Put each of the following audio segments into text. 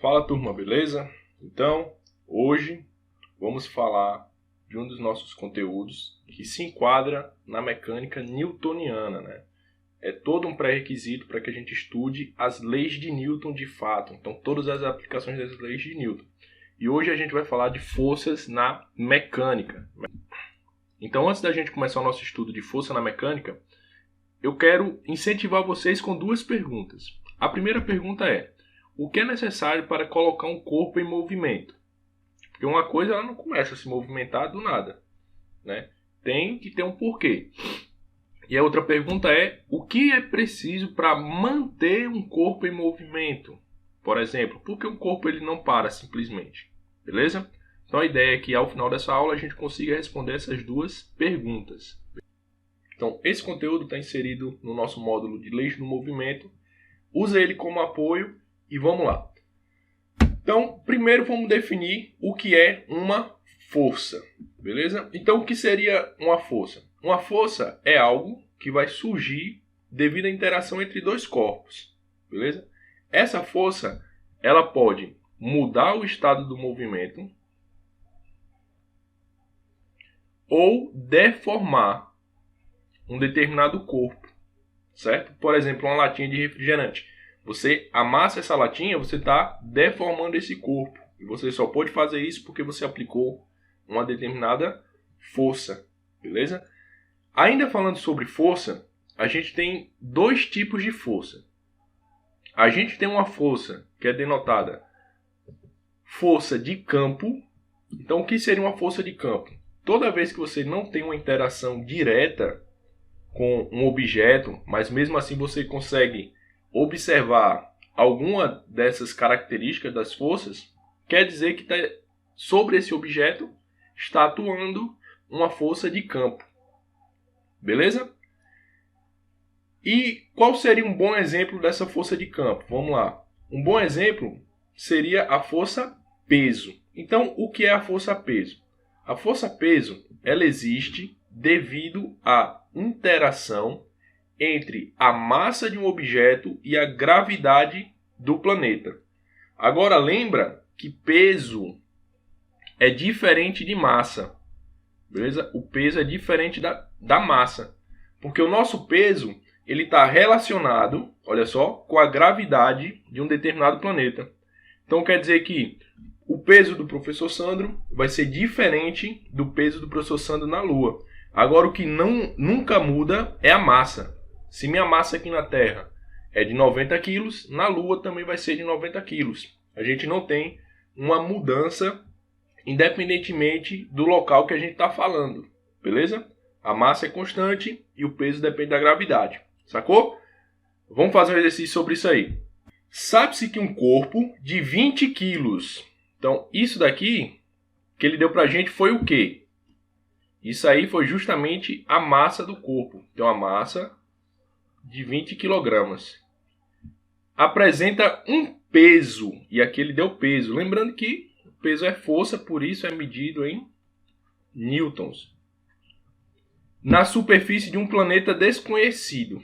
Fala turma, beleza? Então, hoje vamos falar de um dos nossos conteúdos que se enquadra na mecânica newtoniana, né? É todo um pré-requisito para que a gente estude as leis de Newton de fato, então todas as aplicações das leis de Newton. E hoje a gente vai falar de forças na mecânica. Então, antes da gente começar o nosso estudo de força na mecânica, eu quero incentivar vocês com duas perguntas. A primeira pergunta é: o que é necessário para colocar um corpo em movimento? Porque uma coisa ela não começa a se movimentar do nada, né? Tem que ter um porquê. E a outra pergunta é: o que é preciso para manter um corpo em movimento? Por exemplo, por que um corpo ele não para simplesmente? Beleza? Então a ideia é que ao final dessa aula a gente consiga responder essas duas perguntas. Então esse conteúdo está inserido no nosso módulo de leis do movimento. Usa ele como apoio e vamos lá. Então, primeiro vamos definir o que é uma força, beleza? Então, o que seria uma força? Uma força é algo que vai surgir devido à interação entre dois corpos, beleza? Essa força, ela pode mudar o estado do movimento ou deformar um determinado corpo, certo? Por exemplo, uma latinha de refrigerante. Você amassa essa latinha, você está deformando esse corpo. E você só pode fazer isso porque você aplicou uma determinada força, beleza? Ainda falando sobre força, a gente tem dois tipos de força. A gente tem uma força que é denotada força de campo. Então, o que seria uma força de campo? Toda vez que você não tem uma interação direta com um objeto, mas mesmo assim você consegue observar alguma dessas características das forças, quer dizer que sobre esse objeto está atuando uma força de campo. Beleza? E qual seria um bom exemplo dessa força de campo? Vamos lá. Um bom exemplo seria a força peso. Então, o que é a força peso? A força peso, ela existe devido à interação entre a massa de um objeto e a gravidade do planeta. Agora lembra que peso é diferente de massa, beleza? O peso é diferente da massa, porque o nosso peso ele está relacionado, olha só, com a gravidade de um determinado planeta. Então quer dizer que o peso do professor Sandro vai ser diferente do peso do professor Sandro na Lua. Agora o que nunca muda é a massa. Se minha massa aqui na Terra é de 90 quilos, na Lua também vai ser de 90 quilos. A gente não tem uma mudança independentemente do local que a gente está falando, beleza? A massa é constante e o peso depende da gravidade, sacou? Vamos fazer um exercício sobre isso aí. Sabe-se que um corpo de 20 quilos, então isso daqui que ele deu pra gente foi o quê? Isso aí foi justamente a massa do corpo. Então a massa de 20 quilogramas. Apresenta um peso, e aqui ele deu peso. Lembrando que o peso é força, por isso é medido em newtons. Na superfície de um planeta desconhecido.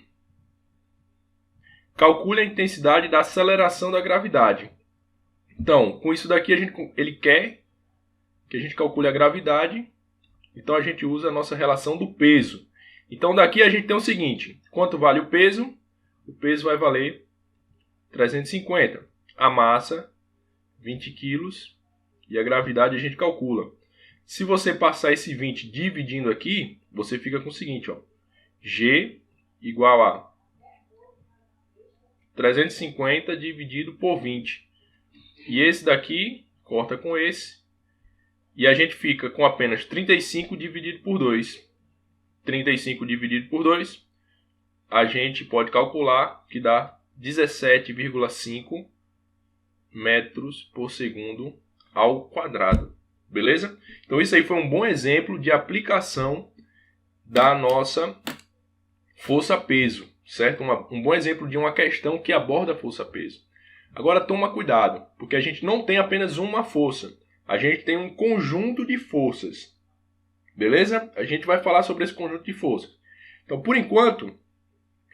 Calcule a intensidade da aceleração da gravidade. Então, com isso daqui ele quer que a gente calcule a gravidade. Então a gente usa a nossa relação do peso. Então daqui a gente tem o seguinte: quanto vale o peso? O peso vai valer 350. A massa, 20 quilos. E a gravidade a gente calcula. Se você passar esse 20 dividindo aqui, você fica com o seguinte, ó. G igual a 350 dividido por 20. E esse daqui corta com esse. E a gente fica com apenas 35 dividido por 2. 35 dividido por 2, a gente pode calcular que dá 17,5 metros por segundo ao quadrado. Beleza? Então isso aí foi um bom exemplo de aplicação da nossa força-peso, certo? Um bom exemplo de uma questão que aborda a força-peso. Agora toma cuidado, porque a gente não tem apenas uma força. A gente tem um conjunto de forças. Beleza? A gente vai falar sobre esse conjunto de forças. Então, por enquanto,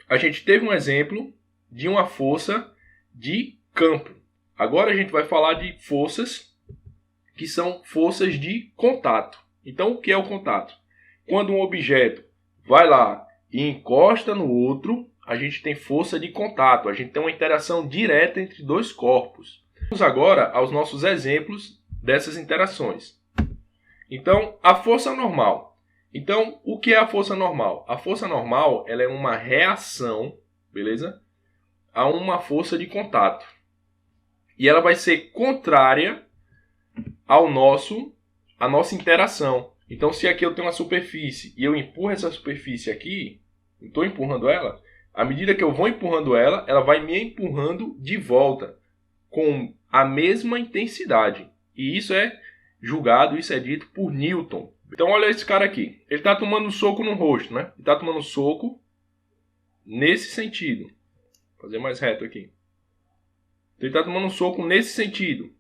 a gente teve um exemplo de uma força de campo. Agora a gente vai falar de forças que são forças de contato. Então, o que é o contato? Quando um objeto vai lá e encosta no outro, a gente tem força de contato. A gente tem uma interação direta entre dois corpos. Vamos agora aos nossos exemplos dessas interações. Então, a força normal. Então, o que é a força normal? A força normal, ela é uma reação, beleza? A uma força de contato. E ela vai ser contrária à nossa interação. Então, se aqui eu tenho uma superfície e eu empurro essa superfície aqui, eu estou empurrando ela, à medida que eu vou empurrando ela, ela vai me empurrando de volta com a mesma intensidade. E isso é julgado, isso é dito por Newton. Então, olha esse cara aqui. Ele está tomando um soco no rosto, né? Ele está tomando um soco nesse sentido. Vou fazer mais reto aqui. Ele está tomando um soco nesse sentido.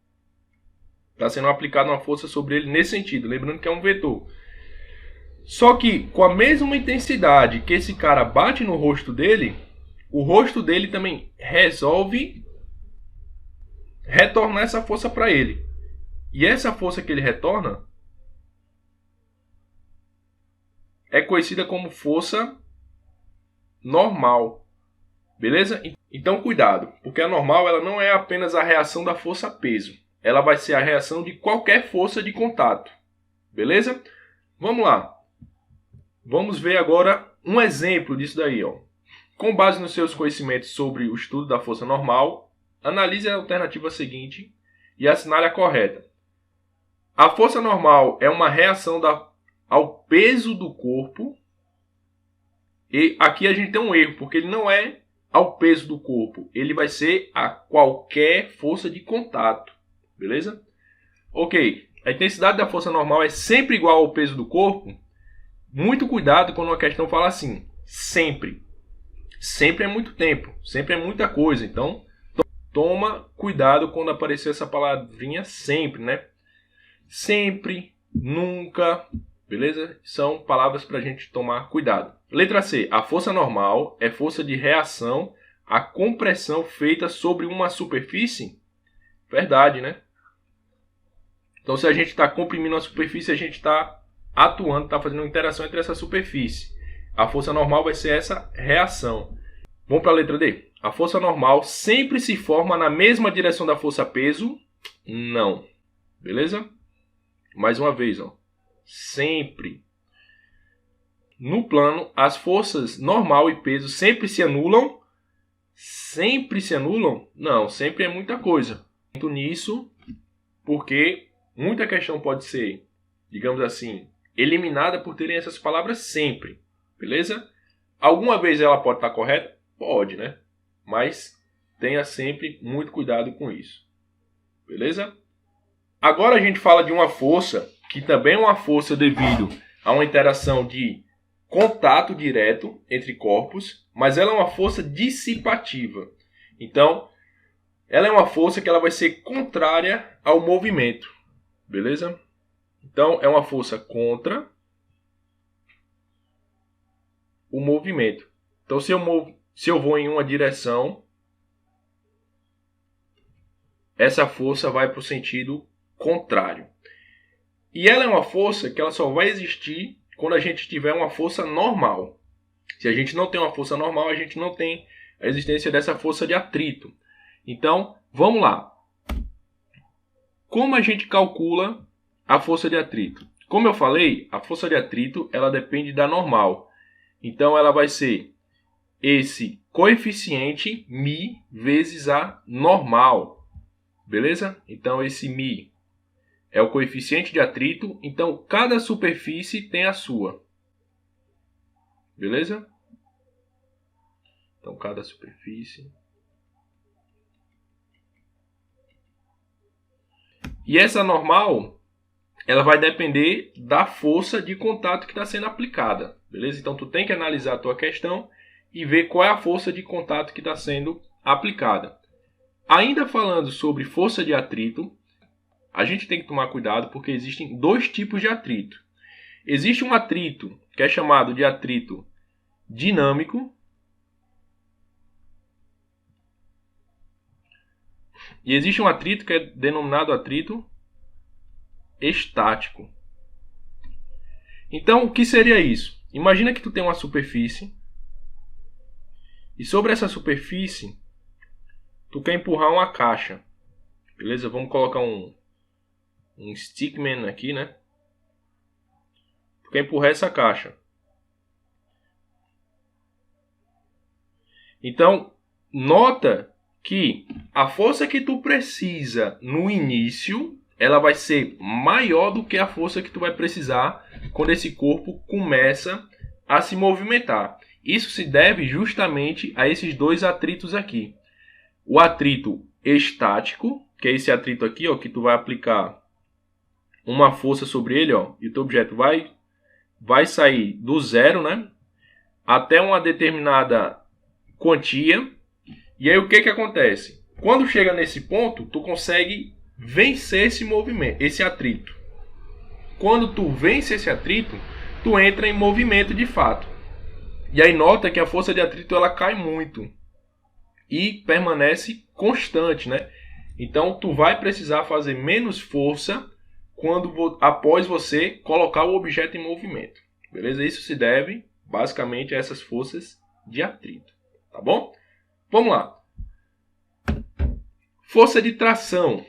Está sendo aplicada uma força sobre ele nesse sentido. Lembrando que é um vetor. Só que com a mesma intensidade que esse cara bate no rosto dele, o rosto dele também resolve retornar essa força para ele. E essa força que ele retorna é conhecida como força normal. Beleza? Então cuidado, porque a normal ela não é apenas a reação da força peso. Ela vai ser a reação de qualquer força de contato. Beleza? Vamos lá. Vamos ver agora um exemplo disso daí. Ó. Com base nos seus conhecimentos sobre o estudo da força normal, analise a alternativa seguinte e assinale a correta. A força normal é uma reação ao peso do corpo. E aqui a gente tem um erro, porque ele não é ao peso do corpo. Ele vai ser a qualquer força de contato. Beleza? Ok. A intensidade da força normal é sempre igual ao peso do corpo. Muito cuidado quando uma questão fala assim. Sempre. Sempre é muito tempo. Sempre é muita coisa. Então, toma cuidado quando aparecer essa palavrinha sempre, né? Sempre, nunca, beleza? São palavras para a gente tomar cuidado. Letra C. A força normal é força de reação à compressão feita sobre uma superfície? Verdade, né? Então, se a gente está comprimindo a superfície, a gente está atuando, está fazendo uma interação entre essa superfície. A força normal vai ser essa reação. Vamos para a letra D. A força normal sempre se forma na mesma direção da força peso? Não. Beleza? Mais uma vez, ó. Sempre. No plano, as forças normal e peso sempre se anulam? Sempre se anulam? Não, sempre é muita coisa. Muito nisso, porque muita questão pode ser, digamos assim, eliminada por terem essas palavras sempre. Beleza? Alguma vez ela pode estar correta? Pode, né? Mas tenha sempre muito cuidado com isso. Beleza? Agora a gente fala de uma força, que também é uma força devido a uma interação de contato direto entre corpos, mas ela é uma força dissipativa. Então, ela é uma força que ela vai ser contrária ao movimento. Beleza? Então, é uma força contra o movimento. Então, se eu vou em uma direção, essa força vai para o sentido contrário. E ela é uma força que ela só vai existir quando a gente tiver uma força normal. Se a gente não tem uma força normal, a gente não tem a existência dessa força de atrito. Então, vamos lá. Como a gente calcula a força de atrito? Como eu falei, a força de atrito ela depende da normal. Então, ela vai ser esse coeficiente μ vezes a normal. Beleza? Então, esse μ é o coeficiente de atrito. Então, cada superfície tem a sua. Beleza? Então, cada superfície. E essa normal, ela vai depender da força de contato que está sendo aplicada. Beleza? Então, tu tem que analisar a tua questão e ver qual é a força de contato que está sendo aplicada. Ainda falando sobre força de atrito, a gente tem que tomar cuidado porque existem dois tipos de atrito. Existe um atrito que é chamado de atrito dinâmico E existe um atrito que é denominado atrito estático. Então, o que seria isso? Imagina que tu tem uma superfície e sobre essa superfície tu quer empurrar uma caixa. Beleza? Vamos colocar um stickman aqui, né? Tu quer empurrar essa caixa. Então, nota que a força que tu precisa no início, ela vai ser maior do que a força que tu vai precisar quando esse corpo começa a se movimentar. Isso se deve justamente a esses dois atritos aqui. O atrito estático, que é esse atrito aqui, ó, que tu vai aplicar uma força sobre ele, ó, e o teu objeto vai sair do zero, né, até uma determinada quantia. E aí o que acontece? Quando chega nesse ponto, tu consegue vencer esse movimento, esse atrito. Quando tu vence esse atrito, tu entra em movimento de fato. E aí nota que a força de atrito ela cai muito e permanece constante, né? Então tu vai precisar fazer menos força após você colocar o objeto em movimento. Beleza? Isso se deve basicamente a essas forças de atrito, tá bom? Vamos lá. Força de tração.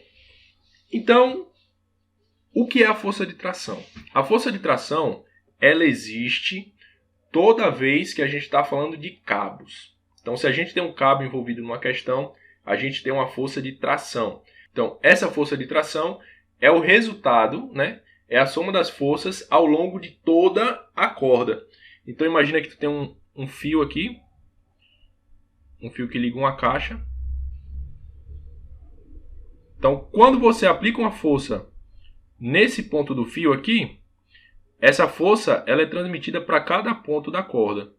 Então, o que é a força de tração? A força de tração, ela existe toda vez que a gente está falando de cabos. Então, se a gente tem um cabo envolvido numa questão, a gente tem uma força de tração. Então, essa força de tração é o resultado, né? É a soma das forças ao longo de toda a corda. Então, imagina que tu tem um fio aqui, um fio que liga uma caixa. Então, quando você aplica uma força nesse ponto do fio aqui, essa força ela é transmitida para cada ponto da corda.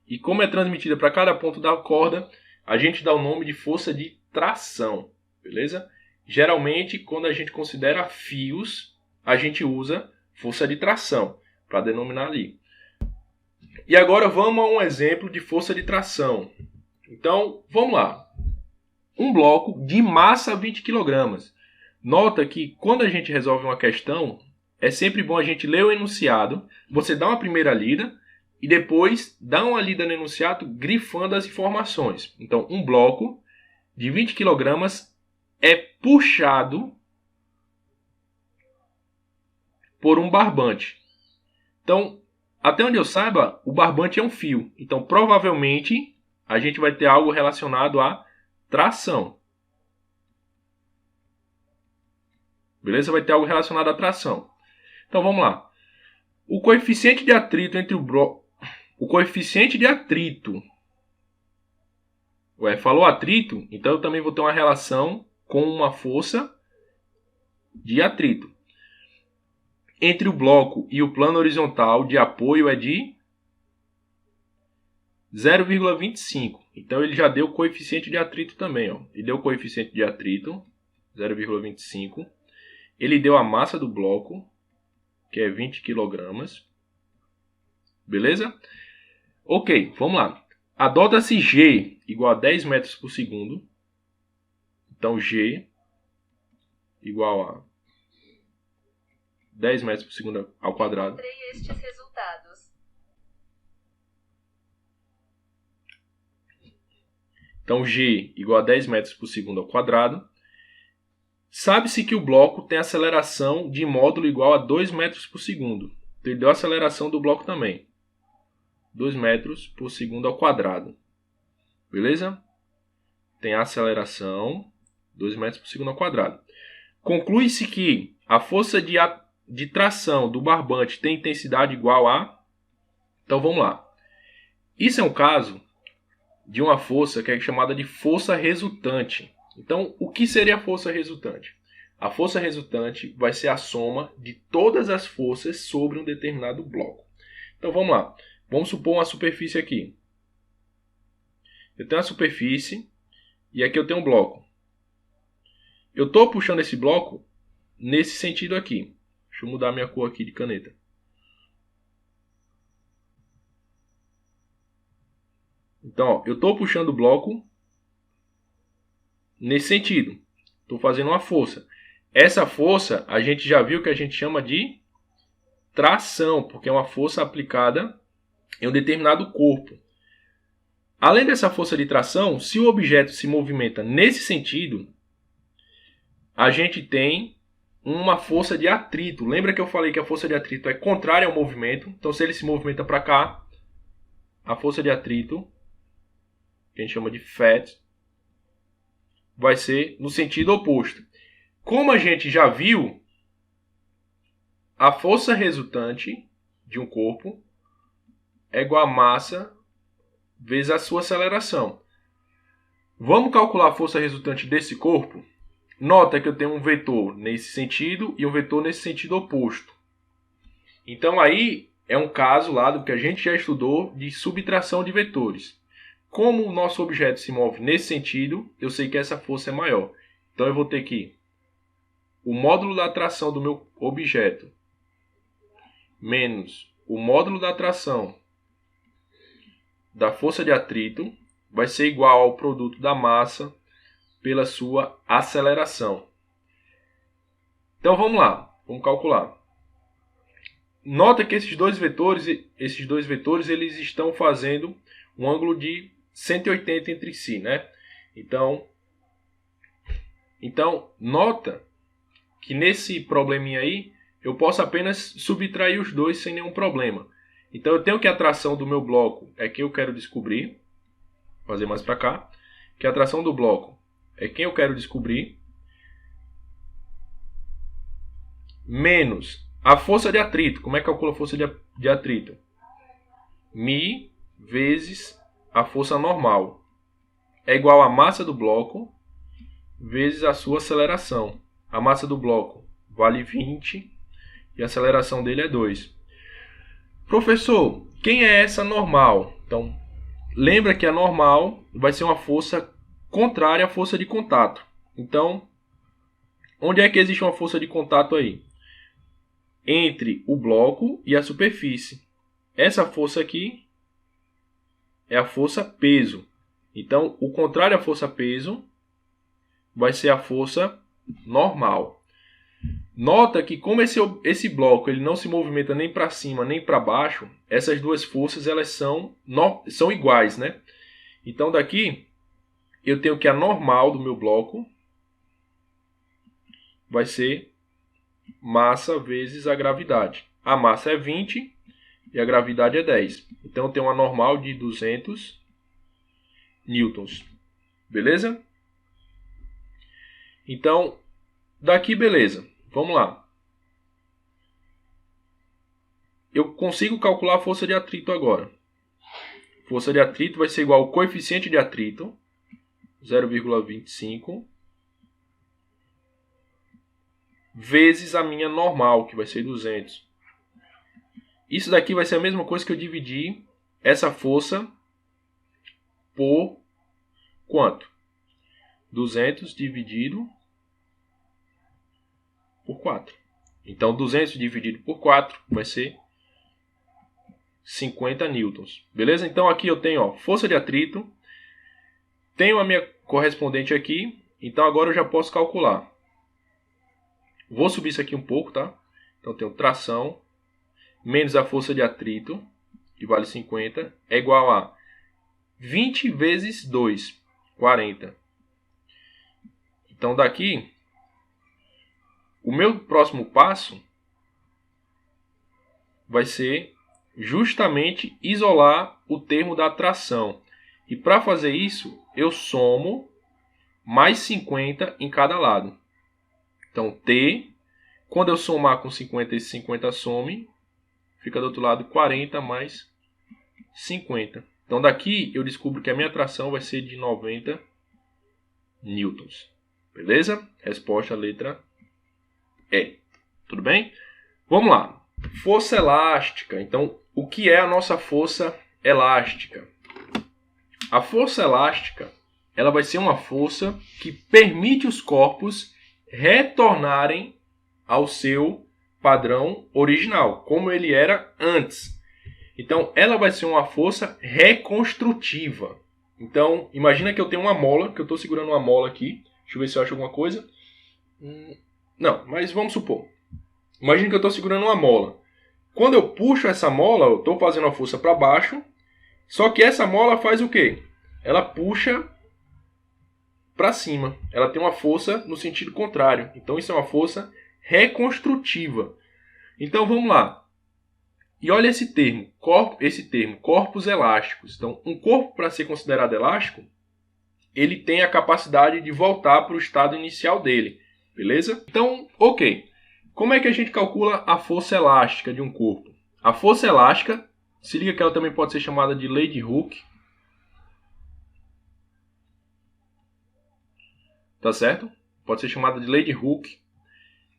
E como é transmitida para cada ponto da corda, a gente dá o nome de força de tração, beleza? Geralmente, quando a gente considera fios, a gente usa força de tração para denominar ali. E agora vamos a um exemplo de força de tração. Então, vamos lá. Um bloco de massa 20 kg. Nota que quando a gente resolve uma questão, é sempre bom a gente ler o enunciado, você dá uma primeira lida e depois dá uma lida no enunciado grifando as informações. Então, um bloco de 20 kg é puxado por um barbante. Então, até onde eu saiba, o barbante é um fio. Então, provavelmente, a gente vai ter algo relacionado à tração. Beleza? Vai ter algo relacionado à tração. Então, vamos lá. O coeficiente de atrito entre o bloco... O coeficiente de atrito... falou atrito, então eu também vou ter uma relação com uma força de atrito. Entre o bloco e o plano horizontal de apoio é de 0,25. Então ele já deu o coeficiente de atrito também. Ó. Ele deu o coeficiente de atrito, 0,25. Ele deu a massa do bloco, que é 20 kg. Beleza? Ok, vamos lá. Adota-se G igual a 10 metros por segundo. Então G igual a 10 metros por segundo ao quadrado. Encontrei estes resultados. Então G igual a 10 metros por segundo ao quadrado. Sabe-se que o bloco tem aceleração de módulo igual a 2 metros por segundo. Então ele deu a aceleração do bloco também. 2 metros por segundo ao quadrado. Beleza? Tem a aceleração 2 metros por segundo ao quadrado. Conclui-se que a força de tração do barbante tem intensidade igual a... Então vamos lá. Isso é um caso de uma força que é chamada de força resultante. Então, o que seria a força resultante? A força resultante vai ser a soma de todas as forças sobre um determinado bloco. Então, vamos lá. Vamos supor uma superfície aqui. Eu tenho a superfície e aqui eu tenho um bloco. Eu estou puxando esse bloco nesse sentido aqui. Deixa eu mudar minha cor aqui de caneta. Então, ó, eu estou puxando o bloco nesse sentido. Estou fazendo uma força. Essa força a gente já viu que a gente chama de tração, porque é uma força aplicada em um determinado corpo. Além dessa força de tração, se o objeto se movimenta nesse sentido, a gente tem uma força de atrito. Lembra que eu falei que a força de atrito é contrária ao movimento? Então, se ele se movimenta para cá, a força de atrito, que a gente chama de Fat, vai ser no sentido oposto. Como a gente já viu, a força resultante de um corpo é igual a massa vezes a sua aceleração. Vamos calcular a força resultante desse corpo? Nota que eu tenho um vetor nesse sentido e um vetor nesse sentido oposto. Então aí é um caso lá do que a gente já estudou de subtração de vetores. Como o nosso objeto se move nesse sentido, eu sei que essa força é maior. Então eu vou ter que o módulo da atração do meu objeto menos o módulo da atração da força de atrito vai ser igual ao produto da massa pela sua aceleração. Então vamos lá, vamos calcular. Nota que esses dois vetores eles estão fazendo um ângulo de 180 entre si, né? Então nota que nesse probleminha aí eu posso apenas subtrair os dois sem nenhum problema. Então eu tenho que a tração do meu bloco é quem eu quero descobrir. Vou fazer mais para cá. Que a tração do bloco é quem eu quero descobrir. Menos a força de atrito. Como é que calcula a força de atrito? Mi vezes a força normal. É igual a massa do bloco vezes a sua aceleração. A massa do bloco vale 20 e a aceleração dele é 2. Professor, quem é essa normal? Então, lembra que a normal vai ser uma força contrária à força de contato. Então, onde é que existe uma força de contato aí? Entre o bloco e a superfície. Essa força aqui é a força peso. Então, o contrário à força peso vai ser a força normal. Nota que como esse bloco ele não se movimenta nem para cima nem para baixo, essas duas forças elas são iguais, né? Então daqui eu tenho que a normal do meu bloco vai ser massa vezes a gravidade. A massa é 20 e a gravidade é 10. Então eu tenho uma normal de 200 newtons. Beleza? Então, daqui beleza. Vamos lá. Eu consigo calcular a força de atrito agora. Força de atrito vai ser igual ao coeficiente de atrito, 0,25, vezes a minha normal, que vai ser 200. Isso daqui vai ser a mesma coisa que eu dividir essa força por quanto? 200 dividido por 4. Então, 200 dividido por 4 vai ser 50 newtons. Beleza? Então, aqui eu tenho força de atrito. Tenho a minha correspondente aqui. Então, agora eu já posso calcular. Vou subir isso aqui um pouco, tá? Então, eu tenho tração menos a força de atrito, que vale 50, é igual a 20 vezes 2, 40. Então, daqui, o meu próximo passo vai ser justamente isolar o termo da tração. E para fazer isso, eu somo mais 50 em cada lado. Então, T, quando eu somar com 50, esse 50 some, fica do outro lado 40 mais 50. Então, daqui eu descubro que a minha tração vai ser de 90 newtons. Beleza? Resposta letra E. Tudo bem? Vamos lá. Força elástica. Então, o que é a nossa força elástica? A força elástica, ela vai ser uma força que permite os corpos retornarem ao seu padrão original, como ele era antes. Então, ela vai ser uma força reconstrutiva. Então, imagina que eu tenho uma mola, que eu estou segurando uma mola aqui. Deixa eu ver se eu acho alguma coisa. Não, mas vamos supor. Imagina que eu estou segurando uma mola. Quando eu puxo essa mola, eu estou fazendo a força para baixo. Só que essa mola faz o quê? Ela puxa para cima. Ela tem uma força no sentido contrário. Então, isso é uma força reconstrutiva. Então, vamos lá. E olha esse termo, corpos elásticos. Então, um corpo, para ser considerado elástico, ele tem a capacidade de voltar para o estado inicial dele. Beleza? Então, ok. Como é que a gente calcula a força elástica de um corpo? A força elástica, se liga que ela também pode ser chamada de lei de Hooke. Tá certo? Pode ser chamada de lei de Hooke.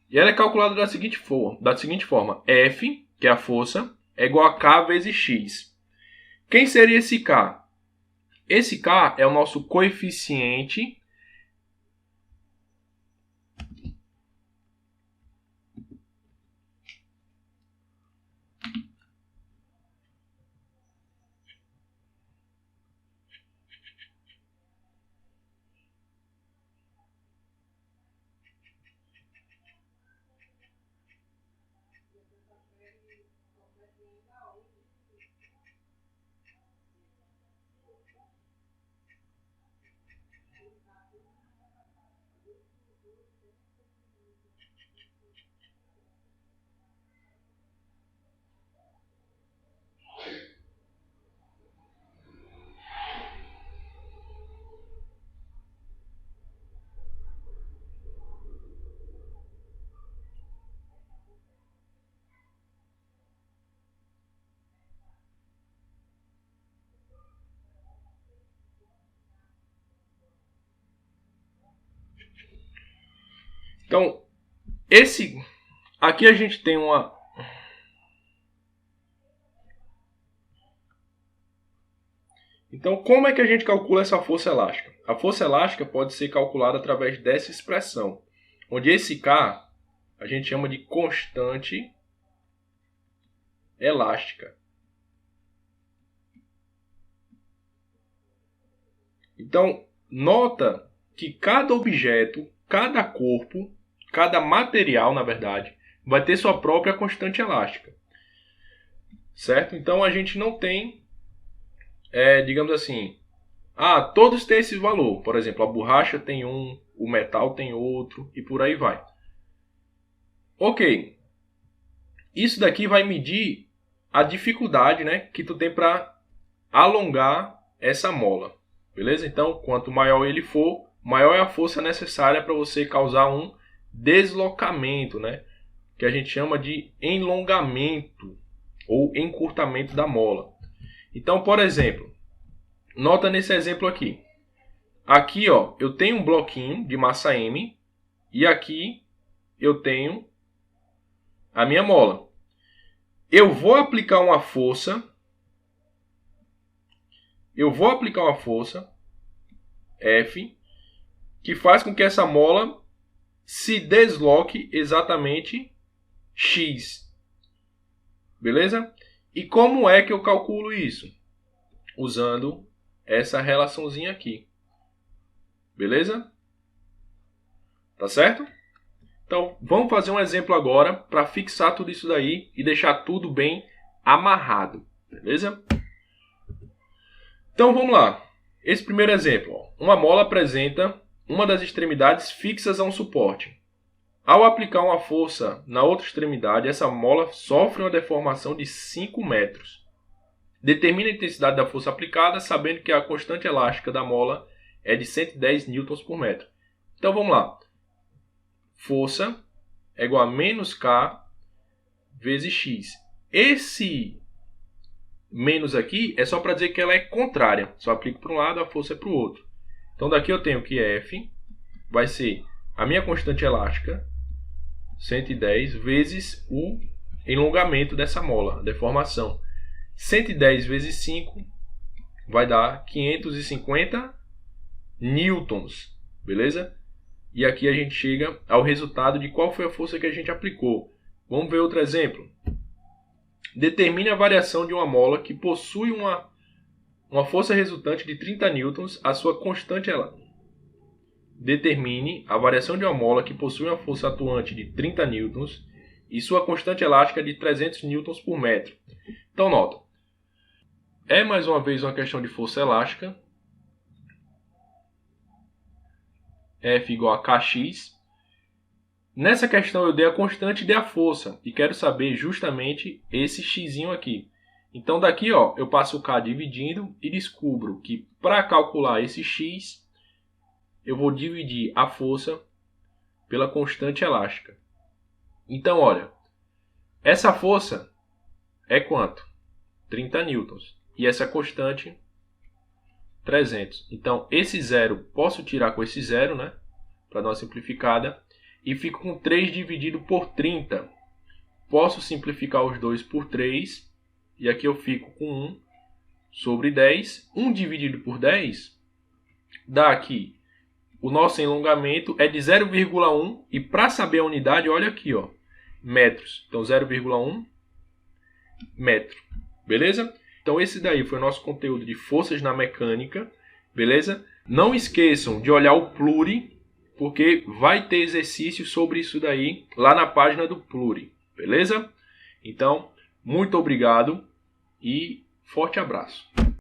E ela é calculada da seguinte forma. F, que é a força, é igual a K vezes X. Quem seria esse K? Esse K é o nosso coeficiente Então, aqui a gente tem uma... Então, como é que a gente calcula essa força elástica? A força elástica pode ser calculada através dessa expressão, onde esse K a gente chama de constante elástica. Então, nota que cada objeto, cada corpo, cada material, na verdade, vai ter sua própria constante elástica. Certo? Então, a gente não tem, digamos assim, todos têm esse valor. Por exemplo, a borracha tem um, o metal tem outro e por aí vai. Ok. Isso daqui vai medir a dificuldade, né, que tu tem para alongar essa mola. Beleza? Então, quanto maior ele for, maior é a força necessária para você causar um deslocamento, né? Que a gente chama de enlongamento ou encurtamento da mola. Então, por exemplo, nota nesse exemplo aqui. Aqui, ó, eu tenho um bloquinho de massa M e aqui eu tenho a minha mola. Eu vou aplicar uma força F, que faz com que essa mola se desloque exatamente X. Beleza? E como é que eu calculo isso? Usando essa relaçãozinha aqui. Beleza? Tá certo? Então, vamos fazer um exemplo agora para fixar tudo isso daí e deixar tudo bem amarrado. Beleza? Então, vamos lá. Esse primeiro exemplo. Ó. Uma mola apresenta uma das extremidades fixas a um suporte. Ao aplicar uma força na outra extremidade, essa mola sofre uma deformação de 5 metros. Determine a intensidade da força aplicada, sabendo que a constante elástica da mola é de 110 newtons por metro. Então, vamos lá. Força é igual a menos K vezes X. Esse menos aqui é só para dizer que ela é contrária. Só aplico para um lado, a força é para o outro. Então daqui eu tenho que F vai ser a minha constante elástica, 110, vezes o enlongamento dessa mola, a deformação. 110 vezes 5 vai dar 550 newtons. Beleza? E aqui a gente chega ao resultado de qual foi a força que a gente aplicou. Vamos ver outro exemplo. Determine a variação de uma mola que possui uma força resultante de 30 newtons, a sua constante Determine a variação de uma mola que possui uma força atuante de 30 newtons e sua constante elástica de 300 newtons por metro. Então, nota. É mais uma vez uma questão de força elástica. F igual a Kx. Nessa questão eu dei a constante e dei a força. E quero saber justamente esse x aqui. Então daqui ó, eu passo o K dividindo e descubro que para calcular esse x, eu vou dividir a força pela constante elástica. Então olha, essa força é quanto? 30 newtons. E essa constante, 300. Então esse zero, posso tirar com esse zero, né? Para dar uma simplificada. E fico com 3 dividido por 30. Posso simplificar os dois por 3. E aqui eu fico com 1 sobre 10. 1 dividido por 10 dá aqui. O nosso alongamento é de 0,1. E para saber a unidade, olha aqui, ó, metros. Então 0,1 metro. Beleza? Então esse daí foi o nosso conteúdo de forças na mecânica. Beleza? Não esqueçam de olhar o Pluri, porque vai ter exercício sobre isso daí lá na página do Pluri, beleza? Então, muito obrigado e forte abraço.